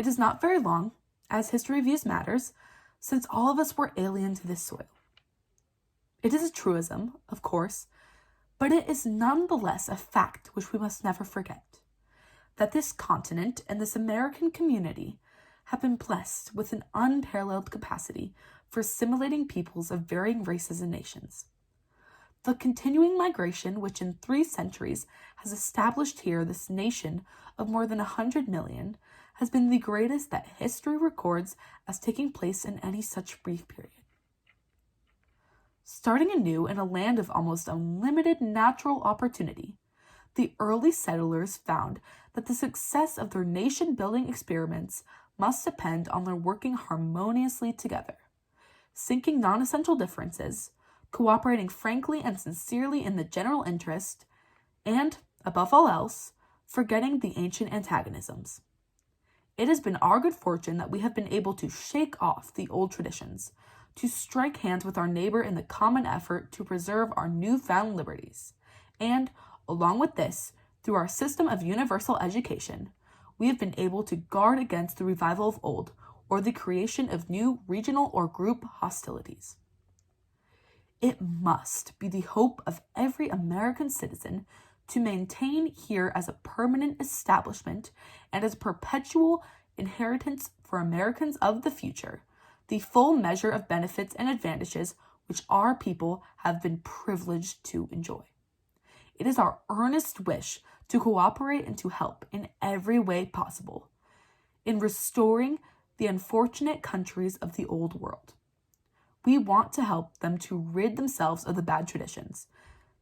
It is not very long, as history views matters, since all of us were alien to this soil. It is a truism, of course, but it is nonetheless a fact which we must never forget, that this continent and this American community have been blessed with an unparalleled capacity for assimilating peoples of varying races and nations. The continuing migration, which in 3 centuries has established here this nation of more than 100 million, has been the greatest that history records as taking place in any such brief period. Starting anew in a land of almost unlimited natural opportunity, the early settlers found that the success of their nation-building experiments must depend on their working harmoniously together, sinking non-essential differences, cooperating frankly and sincerely in the general interest, and, above all else, forgetting the ancient antagonisms. It has been our good fortune that we have been able to shake off the old traditions, to strike hands with our neighbor in the common effort to preserve our newfound liberties, and, along with this, through our system of universal education, we have been able to guard against the revival of old or the creation of new regional or group hostilities. It must be the hope of every American citizen to maintain here as a permanent establishment and as a perpetual inheritance for Americans of the future the full measure of benefits and advantages which our people have been privileged to enjoy. It is our earnest wish to cooperate and to help in every way possible in restoring the unfortunate countries of the old world. We want to help them to rid themselves of the bad traditions,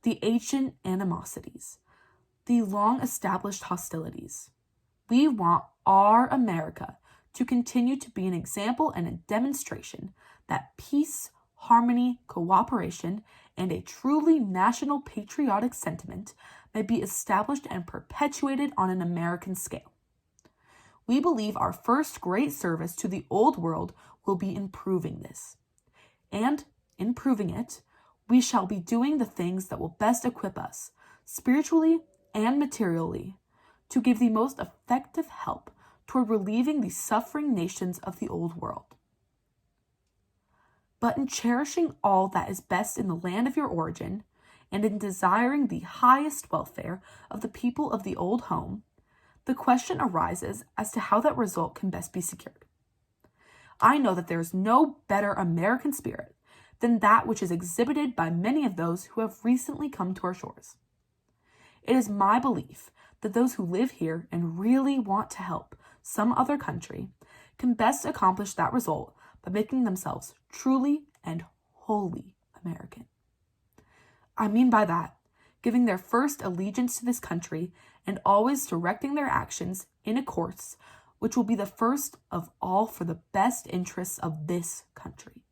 the ancient animosities, the long-established hostilities. We want our America to continue to be an example and a demonstration that peace, harmony, cooperation, and a truly national patriotic sentiment may be established and perpetuated on an American scale. We believe our first great service to the old world will be in proving this. And, in proving it, we shall be doing the things that will best equip us, spiritually and materially, to give the most effective help toward relieving the suffering nations of the old world. But in cherishing all that is best in the land of your origin, and in desiring the highest welfare of the people of the old home, the question arises as to how that result can best be secured. I know that there is no better American spirit than that which is exhibited by many of those who have recently come to our shores. It is my belief that those who live here and really want to help some other country can best accomplish that result by making themselves truly and wholly American. I mean by that, giving their first allegiance to this country and always directing their actions in a course which will be the first of all for the best interests of this country.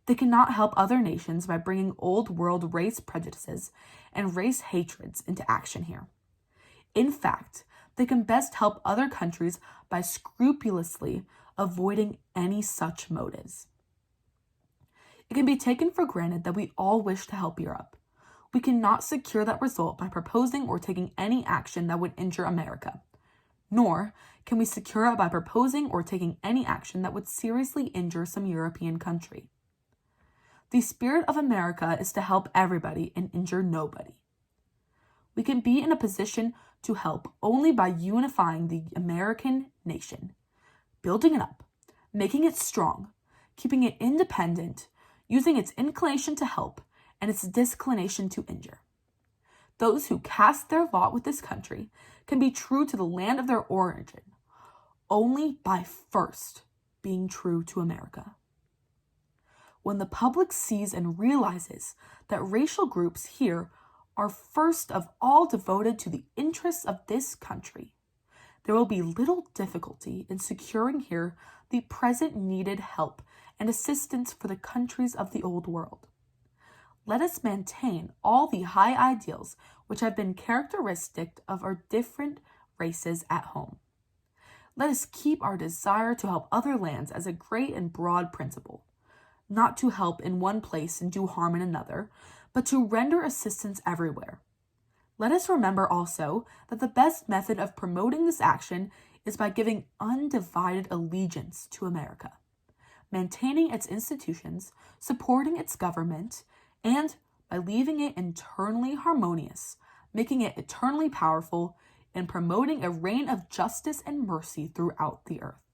They cannot help other nations by bringing old world race prejudices and race hatreds into action here. In fact, they can best help other countries by scrupulously avoiding any such motives. It can be taken for granted that we all wish to help Europe. We cannot secure that result by proposing or taking any action that would injure America. Nor can we secure it by proposing or taking any action that would seriously injure some European country. The spirit of America is to help everybody and injure nobody. We can be in a position to help only by unifying the American nation, building it up, making it strong, keeping it independent, using its inclination to help and its disinclination to injure. Those who cast their lot with this country can be true to the land of their origin only by first being true to America. When the public sees and realizes that racial groups here are first of all devoted to the interests of this country, there will be little difficulty in securing here the present needed help and assistance for the countries of the old world. Let us maintain all the high ideals which have been characteristic of our different races at home. Let us keep our desire to help other lands as a great and broad principle, not to help in one place and do harm in another, but to render assistance everywhere. Let us remember also that the best method of promoting this action is by giving undivided allegiance to America, maintaining its institutions, supporting its government, and by leaving it internally harmonious, making it eternally powerful, and promoting a reign of justice and mercy throughout the earth.